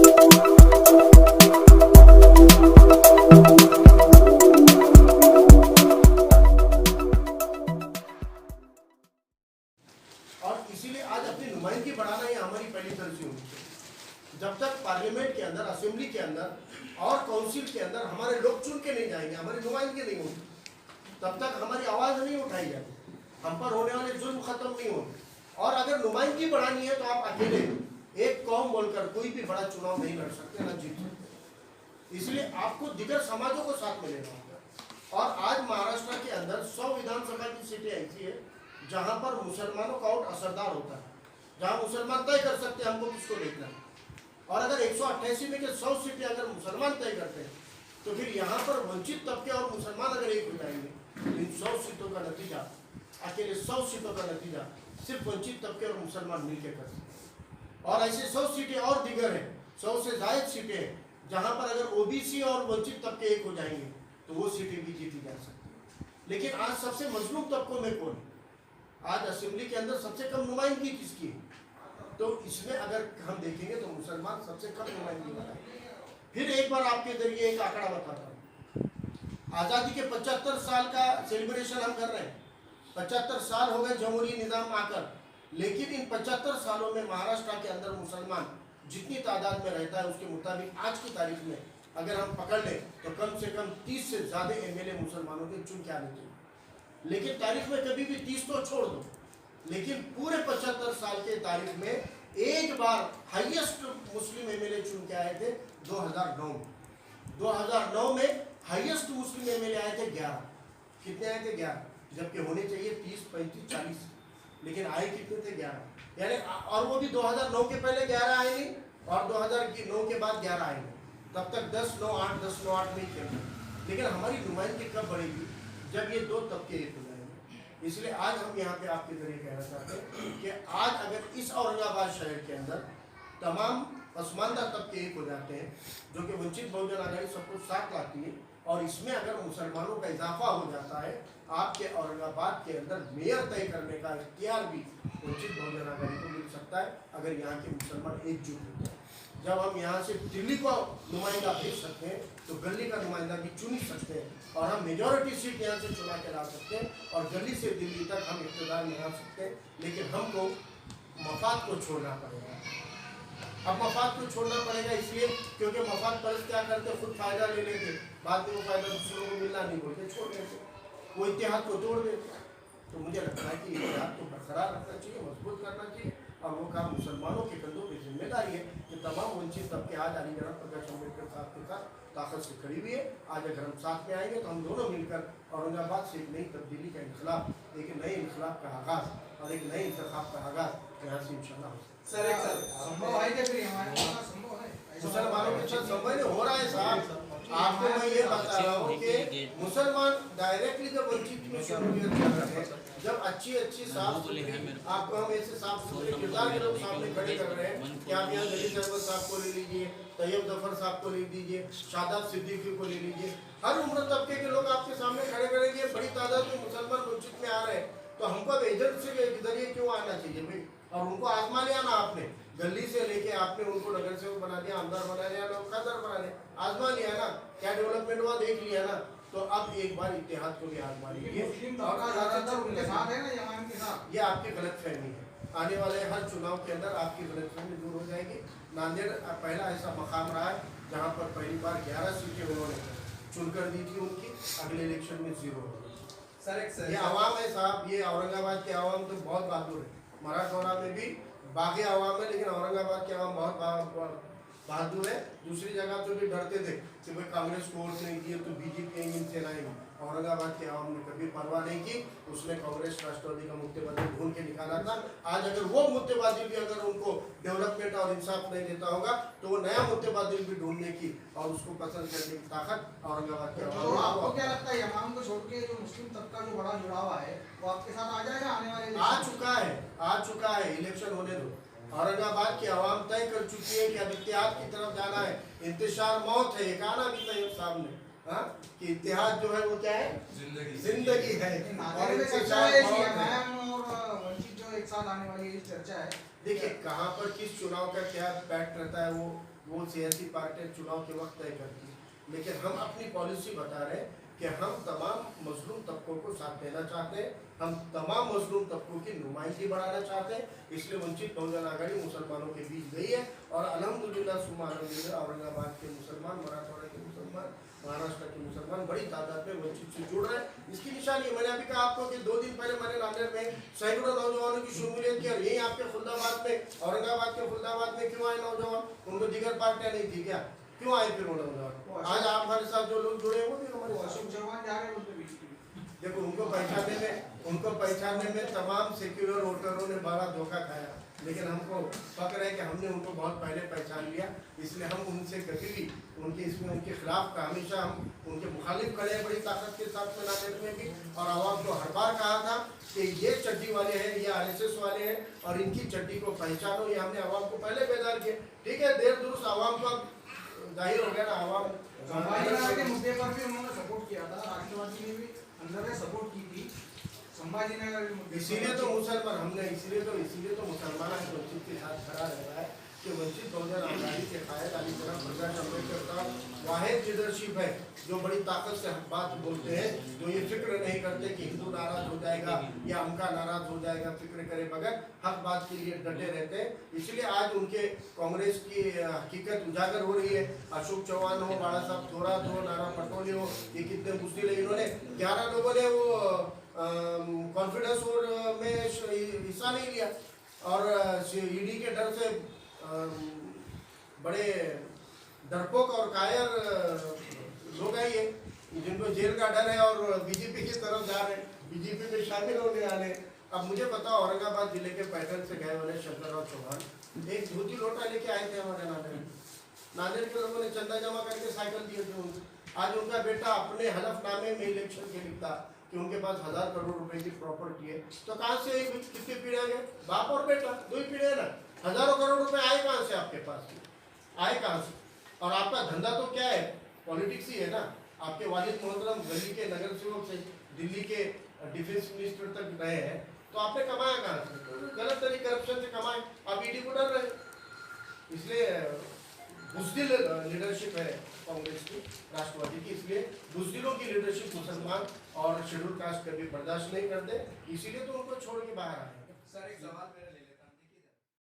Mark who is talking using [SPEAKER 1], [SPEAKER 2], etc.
[SPEAKER 1] और इसीलिए आज अपनी नुमाइंदगी बढ़ाना ही हमारी पहली तरजीह होनी चाहिए। जब तक पार्लियामेंट के अंदर, असेंबली के अंदर और काउंसिल के अंदर हमारे लोग चुन के नहीं जाएंगे, हमारी नुमाइंदगी नहीं होगी, तब तक हमारी आवाज़ नहीं उठाई जाएगी, हम पर होने वाले जुल्म खत्म नहीं होंगे। और अगर नुमाइंदगी बढ़ानी है तो आप अकेले एक कौम बोलकर कोई भी बड़ा चुनाव नहीं लड़ सकते, न जीत सकते। इसलिए आपको दिगर समाजों को साथ में लेना होगा। और आज महाराष्ट्र के अंदर 100 विधानसभा की सीटें ऐसी है जहां पर मुसलमानों का वोट असरदार होता है, जहां मुसलमान तय कर सकते हैं हमको किसको देखना है। और अगर 188 में के 100 सीटें अगर मुसलमान तय करते हैं तो फिर यहाँ पर वंचित तबके और मुसलमान अगर एक हो जाएंगे, इन 100 सीटों का नतीजा, अकेले 100 सीटों का नतीजा सिर्फ वंचित तबके और मुसलमान मिलकर कर सकते हैं। और ऐसे 100 सीटें और दिगर हैं, 100 से ज़ायद सीटें हैं जहाँ पर अगर ओबीसी और वंचित तबके एक हो जाएंगे तो वो सीटें भी जीती जा सकती है। लेकिन आज सबसे मजलूम तबकों में कौन है? आज असेंबली के अंदर सबसे कम नुमाइंदगी किसकी है? तो इसमें अगर हम देखेंगे तो मुसलमान सबसे कम नुमाइंदगी वाला है। फिर एक बार आपके जरिए एक आंकड़ा बताता हूँ। आज़ादी के 75 साल का सेलिब्रेशन हम कर रहे हैं, 75 साल हो गए जमहूरी निज़ाम आकर, लेकिन इन 75 सालों में महाराष्ट्र के अंदर मुसलमान जितनी तादाद में रहता है उसके मुताबिक आज की तारीख में अगर हम पकड़ लें तो कम से कम 30 से ज़्यादा एमएलए मुसलमानों के चुन के आने चाहिए। लेकिन तारीख में कभी भी 30 तो छोड़ दो, लेकिन पूरे 75 साल के तारीख में एक बार हाईएस्ट मुस्लिम एमएलए चुन के आए थे 2009 में। 2009 में हाईएस्ट मुस्लिम एमएलए आए थे 11। कितने आए थे? 11, जबकि होने चाहिए 30, 35, 40, लेकिन आए कितने थे? 11। यानी और वो भी 2009 के पहले 11 आए नहीं और 2009 के बाद 11 आए नहीं, तब तक 10-9-8, 10-9-8 में ही चल रहे। लेकिन हमारी नुमाइंदगी कब बढ़ेगी? जब ये दो तबके एक हो जाएंगे। इसलिए आज हम यहाँ पे आपके जरिए कहना चाहते हैं कि आज अगर इस औरंगाबाद शहर के अंदर तमाम पसमानदा तबके एक हो जाते हैं, जो कि वंचित बहुजन आघाड़ी सब कुछ साथ लाती है, और इसमें अगर मुसलमानों का इजाफा हो जाता है, आपके औरंगाबाद के अंदर मेयर तय करने का इख्तियार भी वंचित बहुजन आघाड़ी को मिल सकता है अगर यहाँ के मुसलमान एकजुट होते हैं। जब हम यहाँ से दिल्ली को नुमाइंदा भेज सकते हैं तो गली का नुमाइंदा भी चुन ही सकते हैं, और हम मेजॉरिटी सीट यहाँ से चुना के ला सकते हैं, और गली से दिल्ली तक हम इक़्तिदार में आ सकते हैं। लेकिन हमको मफाद को छोड़ना पड़ेगा। अब मफाद को छोड़ना पड़ेगा इसलिए क्योंकि मफाद परस्त क्या करते, खुद फायदा ले लेते, बाद में वो फायदा दूसरों को मिलना नहीं बोलते, छोड़ देते, वो इत्तेहाद को तोड़ देते। तो मुझे लगता है कि इत्तेहाद को बरकरार रखना चाहिए, मजबूत करना चाहिए, और वो काम मुसलमानों के कंधों पर जिम्मेदारी है कि तमाम वंचित तबके आज अली जनाब प्रकाश अम्बेडकर साहब के साथ ताकत से खड़ी हुई है। आज अगर हम साथ में आएंगे तो हम दोनों मिलकर औरंगाबाद से एक नई तब्दीली का इनकलाब, एक नए इनकलाब का आगाज़ और एक नए इंतखाब का आगाज़ यहाँ से इंशाल्लाह हो सकता है। मुसलमानों के साथ संबंध हो रहा है साहब। आपको मैं ये बता रहा हूँ कि मुसलमान डायरेक्टली जब वंचित में शमूलियत कर रहे हैं, जब अच्छी साफ सुथरी, आपको हम ऐसे साफ सुथरे किरदार के लोग सामने खड़े कर रहे हैं कि आप यहाँ गली अहमद साहब को ले लीजिए, तैयब जफर साहब को ले लीजिए, शादाब सिद्दीकी को ले लीजिए, हर उम्र तबके के लोग आपके सामने खड़े करेंगे। बड़ी तादाद में मुसलमान वंचित में आ रहे हैं, तो हमको अब एजेंट के जरिए क्यों आना चाहिए भाई? और उनको आजमा लिया ना आपने, गली से लेके आपने उनको नगर सेवक बना दिया, आमदार बना दिया, नौकरदार बना दिया, आजमा लिया ना, क्या डेवलपमेंट हुआ देख लिया ना। तो अब एक बार इत्तेहाद को भी आजमा लीजिए। ये आपकी गलतफहमी है, आने वाले हर चुनाव के अंदर आपकी गलतफहमी दूर हो जाएगी। नांदेड़ पहला ऐसा मकाम रहा है जहाँ पर पहली बार 11 सीटें उन्होंने चुनकर दी थी उनकी, अगले इलेक्शन में 0 हो गई। ये आवाम है साहब, ये औरंगाबाद के आवाम तो बहुत बहादुर है, मराठवाड़ा में भी बाकी आवाम है, लेकिन औरंगाबाद के आवाम बहुत बहादुर है। दूसरी जगह तो भी डरते थे कि भाई कांग्रेस को वोट नहीं दिए तो बीजेपी इनसे लाएंगे। औरंगाबाद के आवाम ने कभी परवाह नहीं की, उसने कांग्रेस राष्ट्रवादी का मुद्देबाजी ढूंढ के निकाला था। आज अगर वो मुद्देबाजी भी अगर उनको डेवलपमेंट और इंसाफ नहीं देता होगा तो वो नया मुद्देबाजी भी ढूंढने की और उसको पसंद करने की ताकत औरंगाबाद के आवाम।
[SPEAKER 2] आपको क्या लगता है इमाम को छोड़ के जो मुस्लिम तबका जो बड़ा जुड़ाव है वो आपके साथ आ जाएगा आने वाले?
[SPEAKER 1] आ चुका है, इलेक्शन होने दो। औरंगाबाद की आवाम तय कर चुकी है कि अब इत्तेहाद की तरफ जाना है। इंतशार मौत है, ये कहना भी तय साहब ने, हाँ, कि इत्तेहाद जो है वो क्या है? जिंदगी है। और
[SPEAKER 2] वंचित जो एक साथ आने वाली चर्चा है,
[SPEAKER 1] देखिए कहाँ पर किस चुनाव का क्या पैक्ट रहता है वो वो सियासी पार्टियां चुनाव के वक्त तय करती है, लेकिन हम अपनी पॉलिसी बता रहे हैं कि हम तमाम मजलूम तबकों को साथ देना चाहते हैं, हम तमाम मजलूम तबकों की नुमाइंदगी बढ़ाना चाहते हैं। इसलिए वंचित बहुजन आघाड़ी मुसलमानों के बीच गई है और अल्हम्दुलिल्लाह सुम्मा अल्हम्दुलिल्लाह औरंगाबाद के मुसलमान, मराठवाड़ा के मुसलमान, महाराष्ट्र के मुसलमान बड़ी तादाद में वंचित से जुड़ रहे हैं। इसकी निशानी है, मैंने अभी कहा आपको कि 2 दिन पहले मैंने नांदेड़ में सैकड़ों नौजवानों की शमूलियत की और यही आपके खुलदाबाद में, औरंगाबाद के खुलदाबाद में क्यों आए नौजवान? उनको दिगर पार्टियां नहीं थी क्या? क्यों आए फिर वो नौजवान? आज आप हमारे साथ जो लोग जुड़े वो भी हमारे
[SPEAKER 2] वो
[SPEAKER 1] साथ।
[SPEAKER 2] अशोक चौहान जा रहे हैं उनके बीच में।
[SPEAKER 1] देखो उनको पहचानने में तमाम सेक्युलर वोटरों ने बड़ा धोखा खाया, लेकिन हमको फक्र है कि हमने उनको बहुत पहले पहचान लिया। इसलिए हम उनसे कभी भी उनके खिलाफ का हमेशा हम उनके मुखालिफ खड़े हैं बड़ी ताकत के साथ में नांदेड़ में भी। और आवाम को हर बार कहा था कि ये चड्डी वाले हैं, ये RSS वाले हैं और इनकी चड्डी को पहचानो, ये हमने आवाम को पहले बेदार किया। ठीक है, देर दुरुस्त आवाम का जाहिर हो गया ना, आवाम
[SPEAKER 2] संभाजीनगर के मुद्दे पर भी उन्होंने सपोर्ट किया था, राष्ट्रवादी ने भी अंदर में सपोर्ट की थी संभाजीनगर के मुद्दे।
[SPEAKER 1] इसीलिए तो मुसलमान आज वंचित के साथ खड़ा रह रहा है कि वंचित बहुजन आघाड़ी के कायद अली जनाब प्रकाश अम्बेडकर का वाहिद लीडरशिप है जो बड़ी ताकत से बात बोलते हैं, जो ये फिक्र नहीं करते कि हिंदू नाराज हो जाएगा या उनका नाराज हो जाएगा, फिक्र करे बगैर हक बात के लिए डटे रहते हैं। इसलिए आज उनके कांग्रेस की हकीकत उजागर हो रही है। अशोक चौहान हो, बाला साहब थोरात हो, नाना पटोले हो, ये कितने बुजदिल है। इन्होंने 11 लोगों ने वो कॉन्फिडेंस वोट में हिस्सा नहीं लिया और ED के डर से बड़े डरपोक और कायर लोग हैं ये, जिनको जेल का डर है और बीजेपी की तरफ जा रहे हैं, बीजेपी में शामिल होने आ रहे हैं। अब मुझे पता औरंगाबाद जिले के पैटर्न से गए वाले शंकरराव चौहान एक धोती लोटा लेके आए थे हमारे नांदेड़ के लोगों ने चंदा जमा करके साइकिल दिए थे उनको। आज उनका बेटा अपने हलफनामे में इलेक्शन के लिखता कि उनके पास 1000 करोड़ रुपए की प्रॉपर्टी है, तो कहाँ से कितनी पीढ़ियाँ गए? बाप और बेटा 2 ही पीढ़ियाँ ना, हजारों करोड़ रुपए आए कहाँ से आपके पास? आए कहाँ से? और आपका धंधा तो क्या है? पॉलिटिक्स ही है ना। आपके वालिद मोहतरम दिल्ली के नगर सेवक से दिल्ली के डिफेंस मिनिस्टर तक रहे हैं, तो आपने कमाया कहाँ से? तो गलत तरीके करप्शन से कमाए, आप ED को डर रहे। इसलिए बुजदिल लीडरशिप है कांग्रेस की, राष्ट्रवादी की। इसलिए बुजदिलों की लीडरशिप मुसलमान और शेड्यूल कास्ट कभी बर्दाश्त नहीं करते, इसीलिए तो उनको छोड़ के बाहर आए।
[SPEAKER 3] सर एक सवाल मेरा